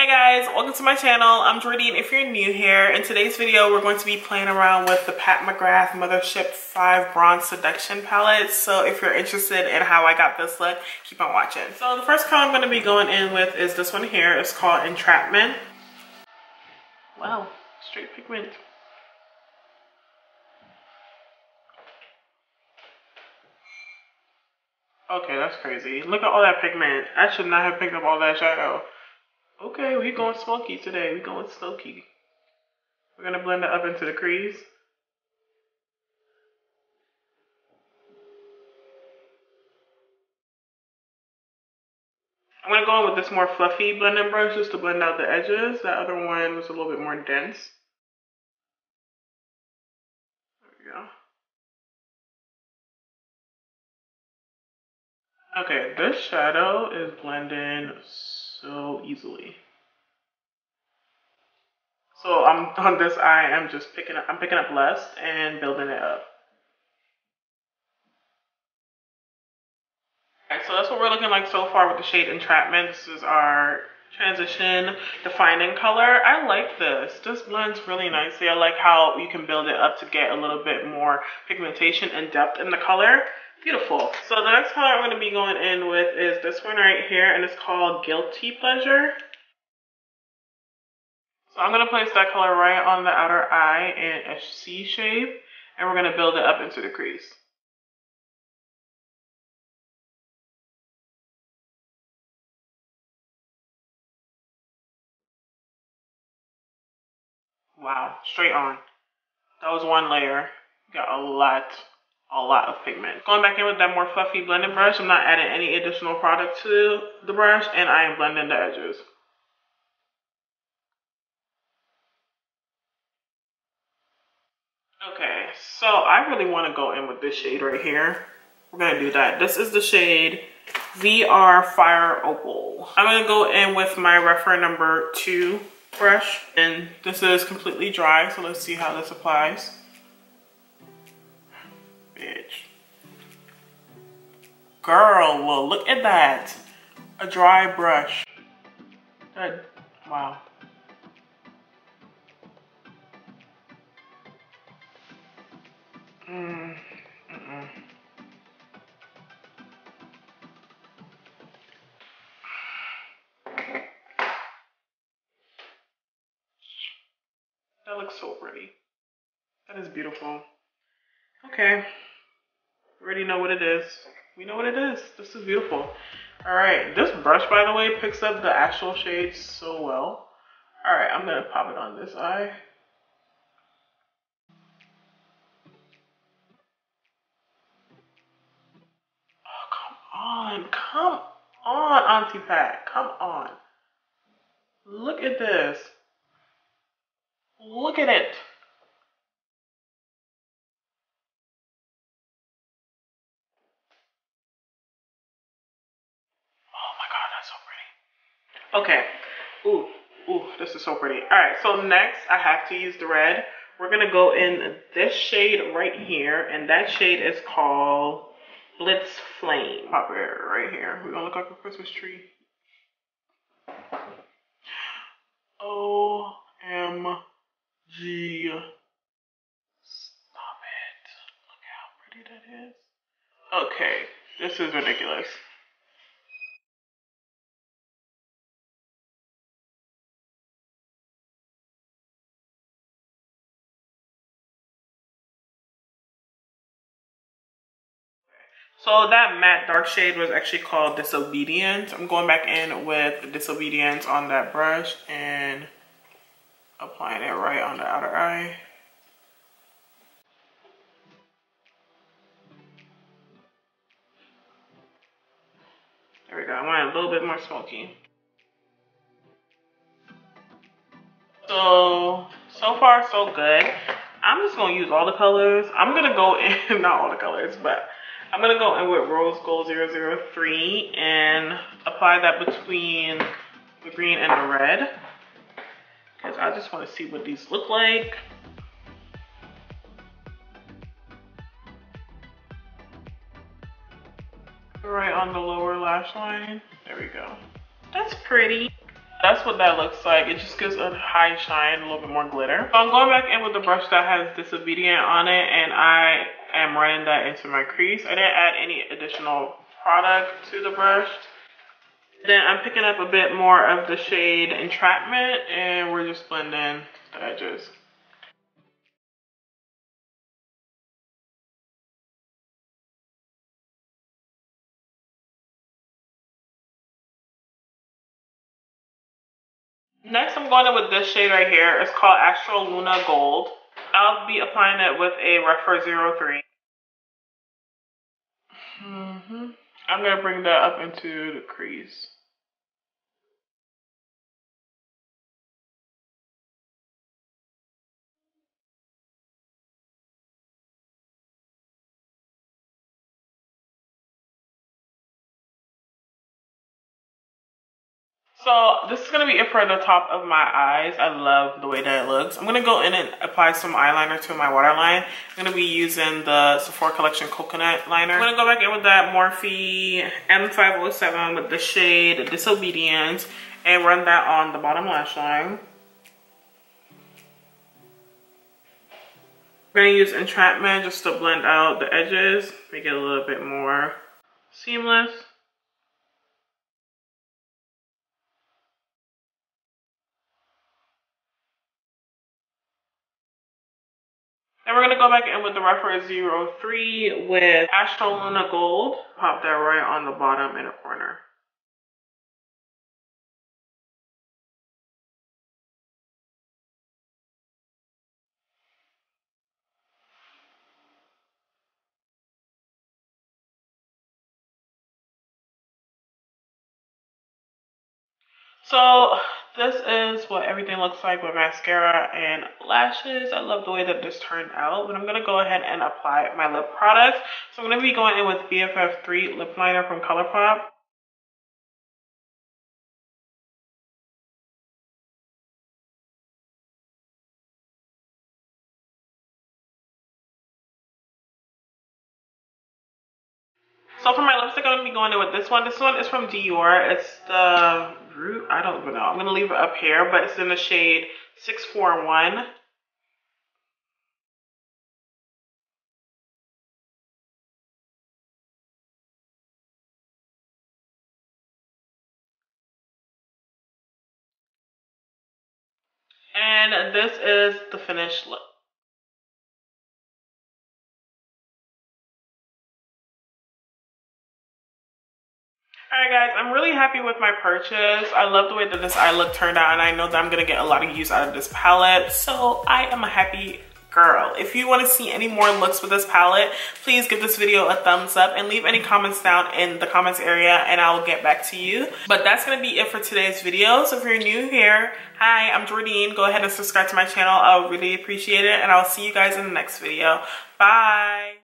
Hey guys, welcome to my channel. I'm Jordy, and if you're new here, in today's video we're going to be playing around with the McGrath Mothership 5 Bronze Seduction palette. So if you're interested in how I got this look, keep on watching. So the first color I'm going to be going in with is this one here. It's called Entrapment. Wow, straight pigment. Okay, that's crazy. Look at all that pigment. I should not have picked up all that shadow. Okay, we going smoky today. We going smoky. We're gonna blend it up into the crease. I'm gonna go in with this more fluffy blending brush just to blend out the edges. That other one was a little bit more dense. There we go. Okay, this shadow is blending so easily. So on this eye, I'm picking up less and building it up. Alright, so that's what we're looking like so far with the shade Entrapment. This is our transition defining color. I like this. This blends really nicely. I like how you can build it up to get a little bit more pigmentation and depth in the color. Beautiful. So the next color I'm going to be going in with is this one right here, and it's called Guilty Pleasure. So I'm going to place that color right on the outer eye in a C shape, and we're going to build it up into the crease. Wow, straight on. That was one layer. Got a lot of pigment. Going back in with that more fluffy blending brush, I'm not adding any additional product to the brush, and I am blending the edges. Okay, so I really want to go in with this shade right here. We're going to do that. This is the shade VR Fire Opal. I'm going to go in with my reference number 2 brush, and this is completely dry, so let's see how this applies. Bitch. Girl, well, look at that. A dry brush. Good. Wow. That looks so pretty. That is beautiful. Okay. We already know what it is. We know what it is. This is beautiful. Alright, this brush, by the way, picks up the actual shades so well. Alright, I'm going to pop it on this eye. Oh, come on, Auntie Pat. Come on. Look at this. Look at it. Oh my God, that's so pretty. Okay. Ooh, this is so pretty. All right, so next I have to use the red. We're gonna go in this shade right here, and that shade is called Blitz Flame. Pop it right here. We're gonna look like a Christmas tree. OMG. Stop it. Look how pretty that is. Okay, this is ridiculous. So that matte dark shade was actually called Disobedience. I'm going back in with Disobedience on that brush and applying it right on the outer eye. There we go. I want it a little bit more smoky. So far so good. I'm just going to use all the colors. I'm going to go in, not all the colors, but I'm going to go in with Rose Gold 003 and apply that between the green and the red. Because I just want to see what these look like. Right on the lower lash line. There we go. That's pretty. That's what that looks like. It just gives a high shine, a little bit more glitter. So I'm going back in with the brush that has disobedient on it, and I am running that into my crease. I didn't add any additional product to the brush. Then I'm picking up a bit more of the shade Entrapment, and we're just blending the edges. Next, I'm going in with this shade right here. It's called Astro Luna Gold. I'll be applying it with a Rephr 03. I'm going to bring that up into the crease. So this is going to be it for the top of my eyes. I love the way that it looks. I'm going to go in and apply some eyeliner to my waterline. I'm going to be using the Sephora Collection Coconut Liner. I'm going to go back in with that Morphe M507 with the shade Disobedience and run that on the bottom lash line. I'm going to use Entrapment just to blend out the edges, make it a little bit more seamless. And we're going to go back in with the Rephr 03 with Astro Luna Gold. Pop that right on the bottom inner corner. So this is what everything looks like with mascara and lashes. I love the way that this turned out, but I'm going to go ahead and apply my lip products. So I'm going to be going in with BFF3 lip liner from ColourPop. So for my lipstick, I'm going to be going in with this one. This one is from Dior. It's the Rouge. I don't even know. I'm going to leave it up here, but it's in the shade 641. And this is the finished look. Alright guys, I'm really happy with my purchase. I love the way that this eye look turned out, and I know that I'm going to get a lot of use out of this palette. So I am a happy girl. If you want to see any more looks with this palette, please give this video a thumbs up and leave any comments down in the comments area and I will get back to you. But that's going to be it for today's video. So if you're new here, hi, I'm Jordan. Go ahead and subscribe to my channel. I'll really appreciate it, and I'll see you guys in the next video. Bye.